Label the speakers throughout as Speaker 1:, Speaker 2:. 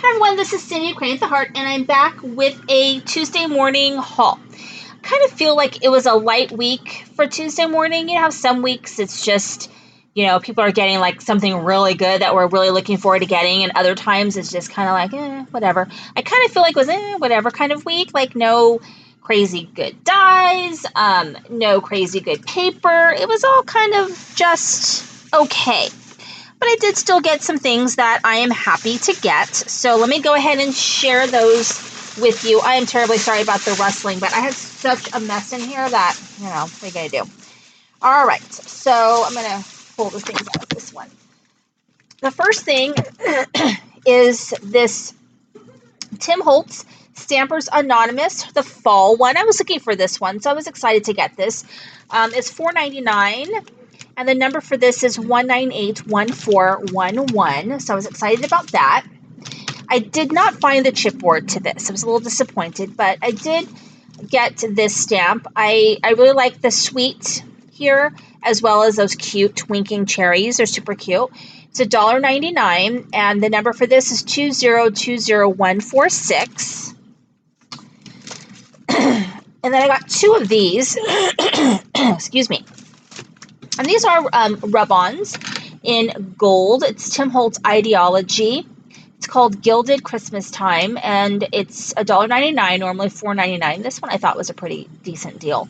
Speaker 1: Hi everyone, this is Cindy of Crane at the Heart, and I'm back with a Tuesday morning haul. I kind of feel like it was a light week for Tuesday morning. You know how some weeks it's just, people are getting like something really good that we're really looking forward to getting, and other times it's just kind of like, whatever. I kind of feel like it was whatever kind of week, like no crazy good dyes, no crazy good paper. It was all kind of just okay. But I did still get some things that I am happy to get. So let me go ahead and share those with you. I am terribly sorry about the rustling, but I had such a mess in here that, what are you going to do? All right, so I'm going to pull the things out of this one. The first thing is this Tim Holtz Stampers Anonymous, the fall one. I was looking for this one, so I was excited to get this. It's $4.99. And the number for this is 1981411. So I was excited about that. I did not find the chipboard to this. I was a little disappointed, but I did get this stamp. I really like the sweet here, as well as those cute twinkling cherries. They're super cute. It's $1.99, and the number for this is 2020146. And then I got two of these. Excuse me. And these are rub-ons in gold. It's Tim Holtz Ideology. It's called Gilded Christmas Time, and it's $1.99, normally $4.99. This one I thought was a pretty decent deal.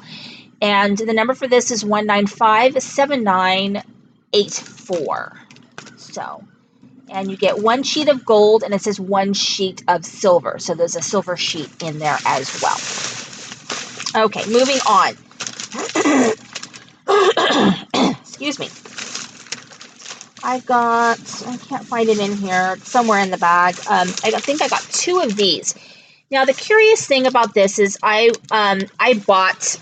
Speaker 1: And the number for this is 1957984. So, and you get one sheet of gold, and it says one sheet of silver. So there's a silver sheet in there as well. Okay, moving on. Excuse me. I can't find it in here, it's somewhere in the bag. I think I got two of these. Now, the curious thing about this is I bought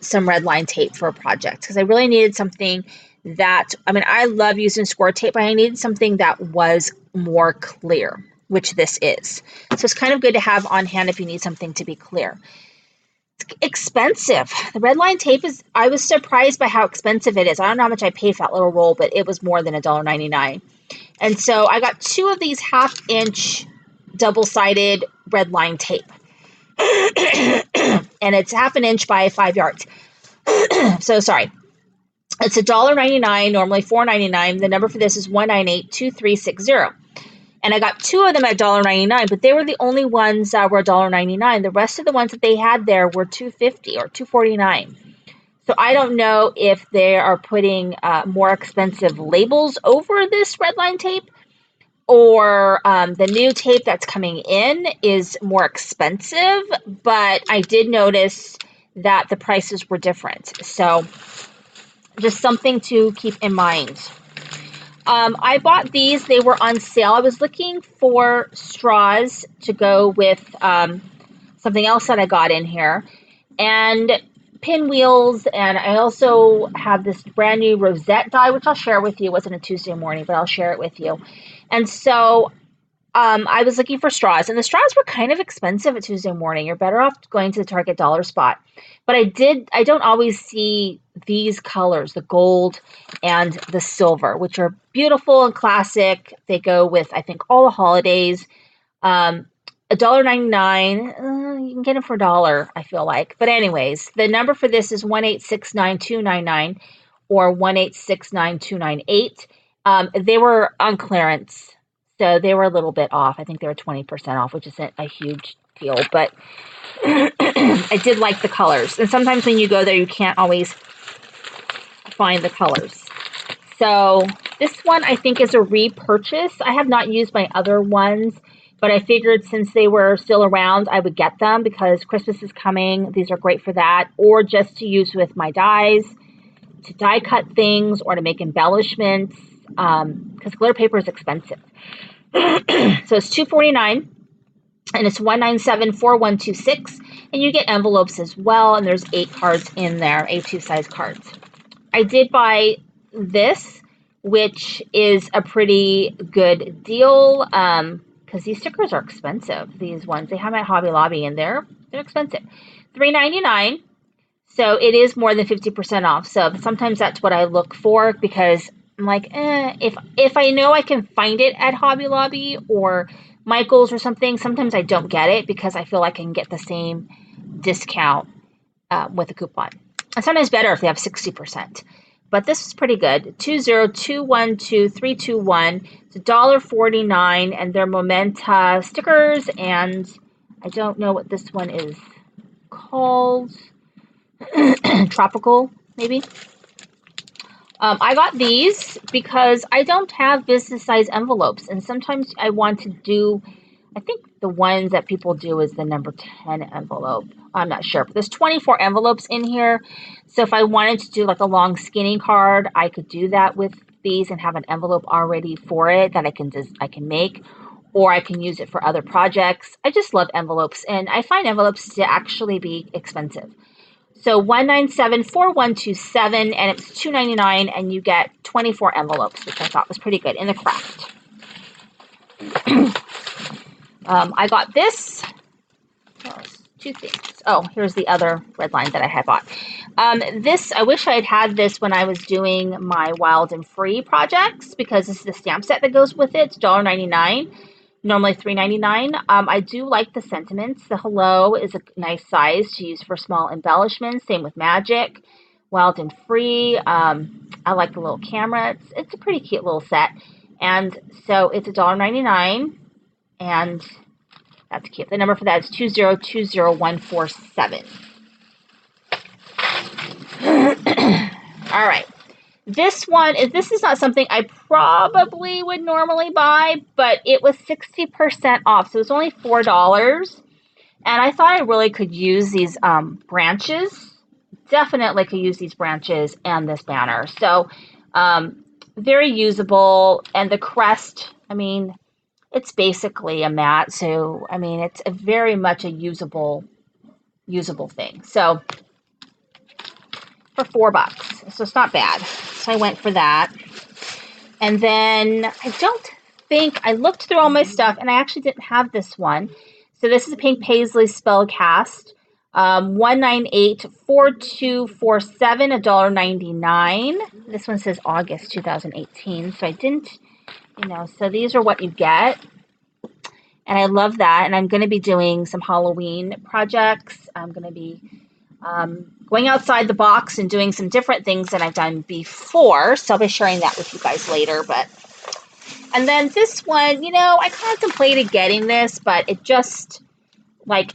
Speaker 1: some red line tape for a project because I really needed something that, I love using score tape, but I needed something that was more clear, which this is. So it's kind of good to have on hand if you need something to be clear. Expensive. The red line tape I was surprised by how expensive it is. I don't know how much I paid for that little roll, but it was more than $1.99. And so I got two of these 1/2-inch double-sided red line tape. And it's 1/2 inch by 5 yards. So sorry. It's $1.99, normally $4.99. The number for this is 1982360. And I got two of them at $1.99, but they were the only ones that were $1.99. The rest of the ones that they had there were $2.50 or $2.49. So I don't know if they are putting more expensive labels over this red line tape, or the new tape that's coming in is more expensive, but I did notice that the prices were different. So just something to keep in mind. I bought these. They were on sale. I was looking for straws to go with something else that I got in here, and pinwheels, and I also have this brand new rosette die, which I'll share with you. It wasn't a Tuesday morning, but I'll share it with you. And so I was looking for straws, and the straws were kind of expensive at Tuesday morning. You're better off going to the Target dollar spot. But I don't always see these colors, the gold and the silver, which are beautiful and classic. They go with, I think, all the holidays. $1.99, you can get them for $1, I feel like. But anyways, the number for this is 1869299 or 1869298. They were on clearance, so they were a little bit off. I think they were 20% off, which isn't a huge deal, but I did like the colors. And sometimes when you go there, you can't always find the colors. So this one I think is a repurchase. I have not used my other ones, but I figured since they were still around, I would get them because Christmas is coming. These are great for that, or just to use with my dies, to die cut things, or to make embellishments, because glitter paper is expensive. So it's $2.49, and it's 1974126, and you get envelopes as well, and there's 8 cards in there, A2 size cards. I did buy this, which is a pretty good deal, because these stickers are expensive. These ones, they have my Hobby Lobby in there. They're expensive. $3.99. So it is more than 50% off. So sometimes that's what I look for, because I'm like, if I know I can find it at Hobby Lobby or Michael's or something, sometimes I don't get it because I feel like I can get the same discount with a coupon. And sometimes better if they have 60%. But this is pretty good. 202122321. It's $1.49, and they're Momenta stickers, and I don't know what this one is called. Tropical, maybe. I got these because I don't have business size envelopes, and sometimes I want to do, I think the ones that people do is the number 10 envelope. I'm not sure, but there's 24 envelopes in here. So if I wanted to do like a long skinny card, I could do that with these and have an envelope already for it that I can make, or I can use it for other projects. I just love envelopes, and I find envelopes to actually be expensive. So 1974127, and it's $2.99, and you get 24 envelopes, which I thought was pretty good in the craft. I got this. Two things. Oh, here's the other red line that I had bought. This, I wish I had this when I was doing my Wild and Free projects, because this is the stamp set that goes with it. It's $1.99. Normally $3.99. I do like the sentiments. The hello is a nice size to use for small embellishments. Same with Magic, Wild and Free. I like the little camera. It's a pretty cute little set. And so it's $1.99, and that's cute. The number for that is 2020147. All right. This is not something I probably would normally buy, but it was 60% off. So it was only $4. And I thought I really could use these branches. Definitely could use these branches and this banner. So very usable. And the crest, I mean, it's basically a mat. So, I mean, it's very much a usable thing. So for $4. So it's not bad. So I went for that. And then I looked through all my stuff, and I actually didn't have this one. So this is a Pink Paisley Spellcast, 1984247, $1.99. This one says August 2018. So I didn't, so these are what you get. And I love that. And I'm going to be doing some Halloween projects. I'm going to be going outside the box and doing some different things than I've done before. So I'll be sharing that with you guys later. And then this one, I contemplated getting this, but it just,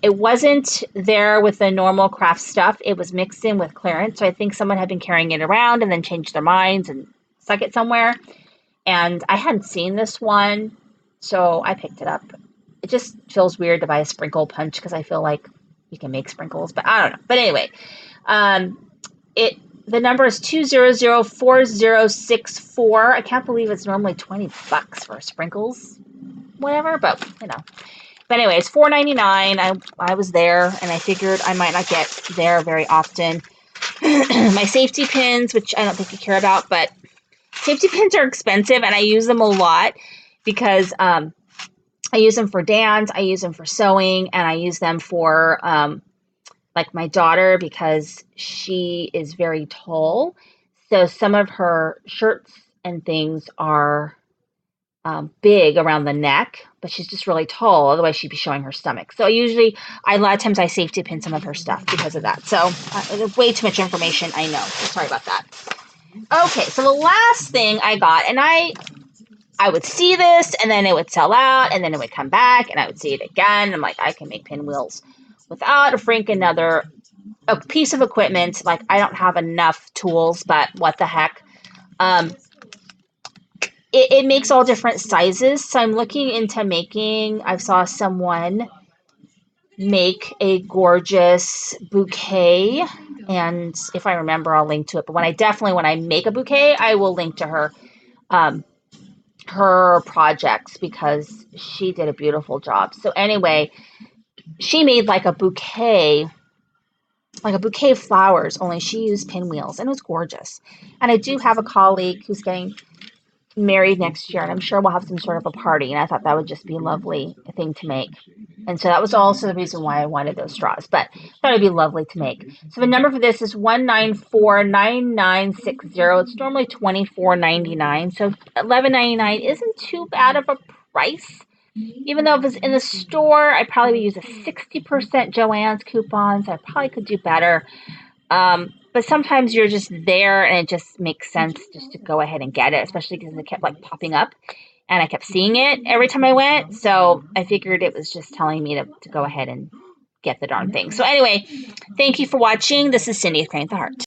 Speaker 1: it wasn't there with the normal craft stuff. It was mixed in with clearance. So I think someone had been carrying it around and then changed their minds and stuck it somewhere. And I hadn't seen this one, so I picked it up. It just feels weird to buy a sprinkle punch because I feel like you can make sprinkles, but I don't know. But anyway, the number is 2004064. I can't believe it's normally $20 for sprinkles, whatever, but But anyway, it's $4.99. I was there, and I figured I might not get there very often. My safety pins, which I don't think you care about, but safety pins are expensive, and I use them a lot because I use them for dance, I use them for sewing, and I use them for my daughter, because she is very tall. So some of her shirts and things are big around the neck, but she's just really tall. Otherwise, she'd be showing her stomach. So a lot of times I safety pin some of her stuff because of that. So way too much information, I know. Sorry about that. Okay, so the last thing I got, and I would see this, and then it would sell out, and then it would come back, and I would see it again. I'm like, I can make pinwheels without a piece of equipment. I don't have enough tools, but what the heck. It makes all different sizes. So I'm looking into I saw someone make a gorgeous bouquet. And if I remember, I'll link to it. But when I make a bouquet, I will link to her projects, because she did a beautiful job. So anyway, she made a bouquet of flowers, only she used pinwheels, and it was gorgeous. And I do have a colleague who's getting married next year, and I'm sure we'll have some sort of a party, and I thought that would just be a lovely thing to make. And so that was also the reason why I wanted those straws, but I thought it'd be lovely to make. So the number for this is 1949960. It's normally $24.99, so $11.99 isn't too bad of a price Even though if it was in the store, I probably would use a 60% Joann's coupons. I probably could do better. But sometimes you're just there and it just makes sense just to go ahead and get it, especially because it kept like popping up and I kept seeing it every time I went. So I figured it was just telling me to go ahead and get the darn thing. So anyway, thank you for watching. This is Cindy with Creating the Heart.